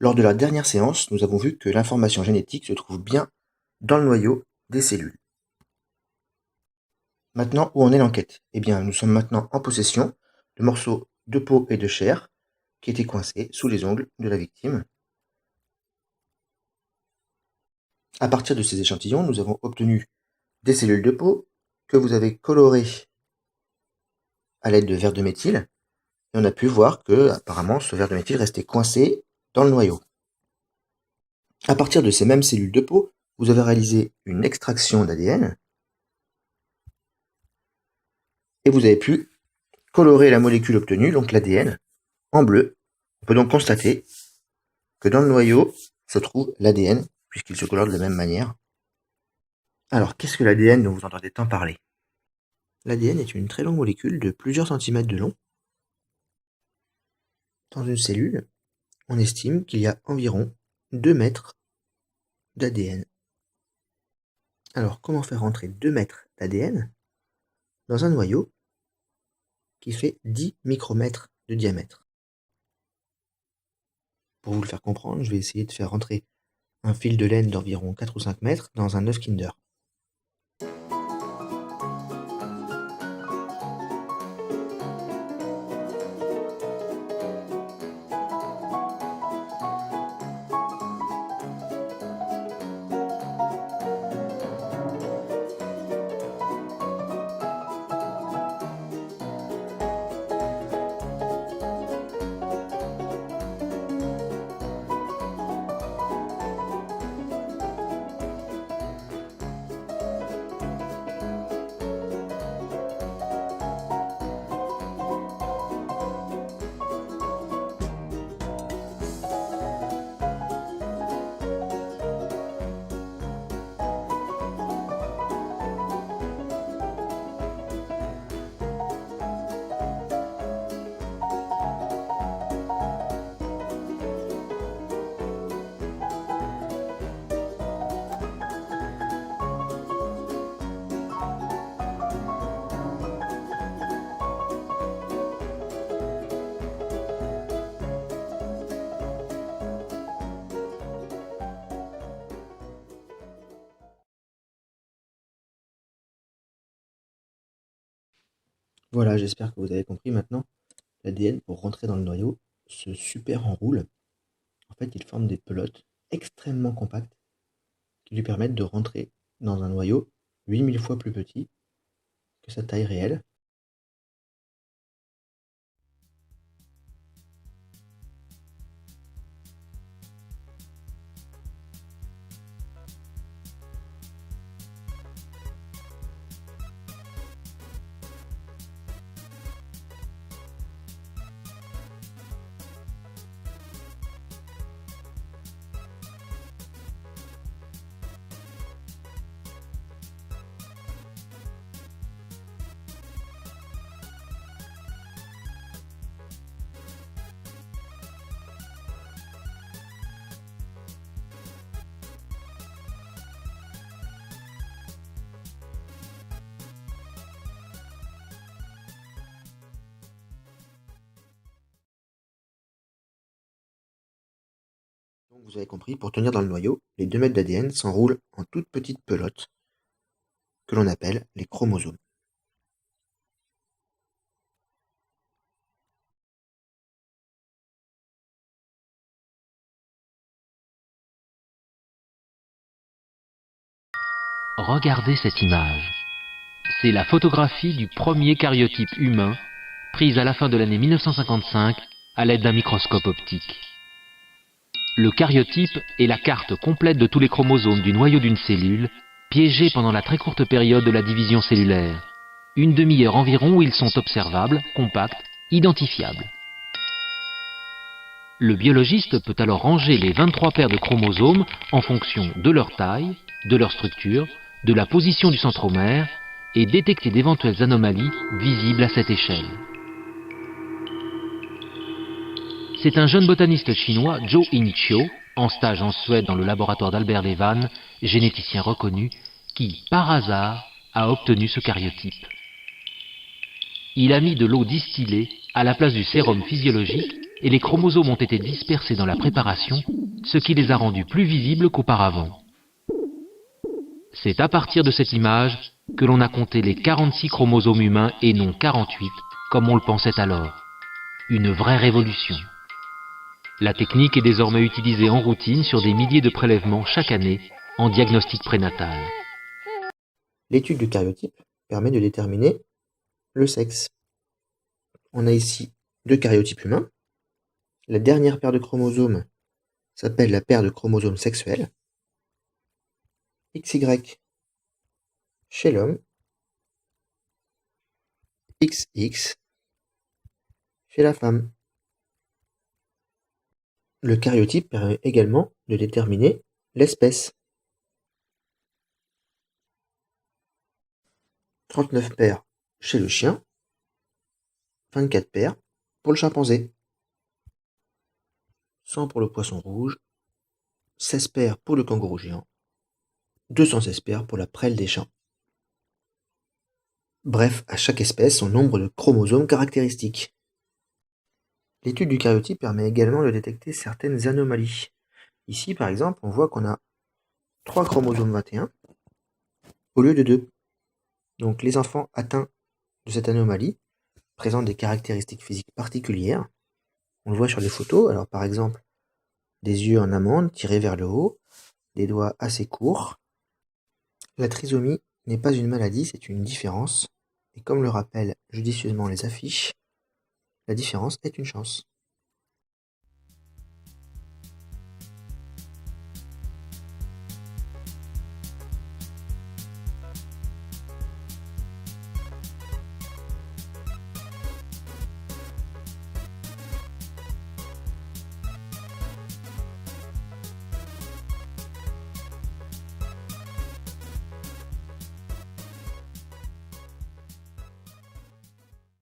Lors de la dernière séance, nous avons vu que l'information génétique se trouve bien dans le noyau des cellules. Maintenant, où en est l'enquête? Eh bien, nous sommes maintenant en possession de morceaux de peau et de chair qui étaient coincés sous les ongles de la victime. À partir de ces échantillons, nous avons obtenu des cellules de peau que vous avez colorées à l'aide de verre de méthyle, et on a pu voir que, apparemment, ce verre de méthyle restait coincé dans le noyau. À partir de ces mêmes cellules de peau, vous avez réalisé une extraction d'ADN, et vous avez pu colorer la molécule obtenue, donc l'ADN, en bleu. On peut donc constater que dans le noyau se trouve l'ADN, puisqu'il se colore de la même manière. Alors, qu'est-ce que l'ADN dont vous entendez tant parler? L'ADN est une très longue molécule de plusieurs centimètres de long. Dans une cellule, on estime qu'il y a environ 2 mètres d'ADN. Alors, comment faire rentrer 2 mètres d'ADN dans un noyau qui fait 10 micromètres de diamètre? Pour vous le faire comprendre, je vais essayer de faire rentrer un fil de laine d'environ 4 ou 5 mètres dans un œuf Kinder. Voilà, j'espère que vous avez compris maintenant. L'ADN, pour rentrer dans le noyau, se super enroule. En fait, il forme des pelotes extrêmement compactes qui lui permettent de rentrer dans un noyau 8000 fois plus petit que sa taille réelle. Donc vous avez compris, pour tenir dans le noyau, les 2 mètres d'ADN s'enroulent en toutes petites pelotes que l'on appelle les chromosomes. Regardez cette image. C'est la photographie du premier cariotype humain, prise à la fin de l'année 1955 à l'aide d'un microscope optique. Le cariotype est la carte complète de tous les chromosomes du noyau d'une cellule, piégés pendant la très courte période de la division cellulaire. Une demi-heure environ où ils sont observables, compacts, identifiables. Le biologiste peut alors ranger les 23 paires de chromosomes en fonction de leur taille, de leur structure, de la position du centromère et détecter d'éventuelles anomalies visibles à cette échelle. C'est un jeune botaniste chinois, Zhou Yingqiu, en stage en Suède dans le laboratoire d'Albert Levan, généticien reconnu, qui, par hasard, a obtenu ce cariotype. Il a mis de l'eau distillée à la place du sérum physiologique et les chromosomes ont été dispersés dans la préparation, ce qui les a rendus plus visibles qu'auparavant. C'est à partir de cette image que l'on a compté les 46 chromosomes humains et non 48, comme on le pensait alors. Une vraie révolution. La technique est désormais utilisée en routine sur des milliers de prélèvements chaque année en diagnostic prénatal. L'étude du cariotype permet de déterminer le sexe. On a ici 2 cariotypes humains. La dernière paire de chromosomes s'appelle la paire de chromosomes sexuels. XY chez l'homme, XX chez la femme. Le cariotype permet également de déterminer l'espèce. 39 paires chez le chien, 24 paires pour le chimpanzé, 100 pour le poisson rouge, 16 paires pour le kangourou géant, 216 paires pour la prêle des champs. Bref, à chaque espèce, son nombre de chromosomes caractéristiques. L'étude du cariotype permet également de détecter certaines anomalies. Ici, par exemple, on voit qu'on a 3 chromosomes 21 au lieu de 2. Donc les enfants atteints de cette anomalie présentent des caractéristiques physiques particulières. On le voit sur les photos. Alors par exemple, des yeux en amande tirés vers le haut, des doigts assez courts. La trisomie n'est pas une maladie, c'est une différence. Et comme le rappellent judicieusement les affiches, la différence est une chance.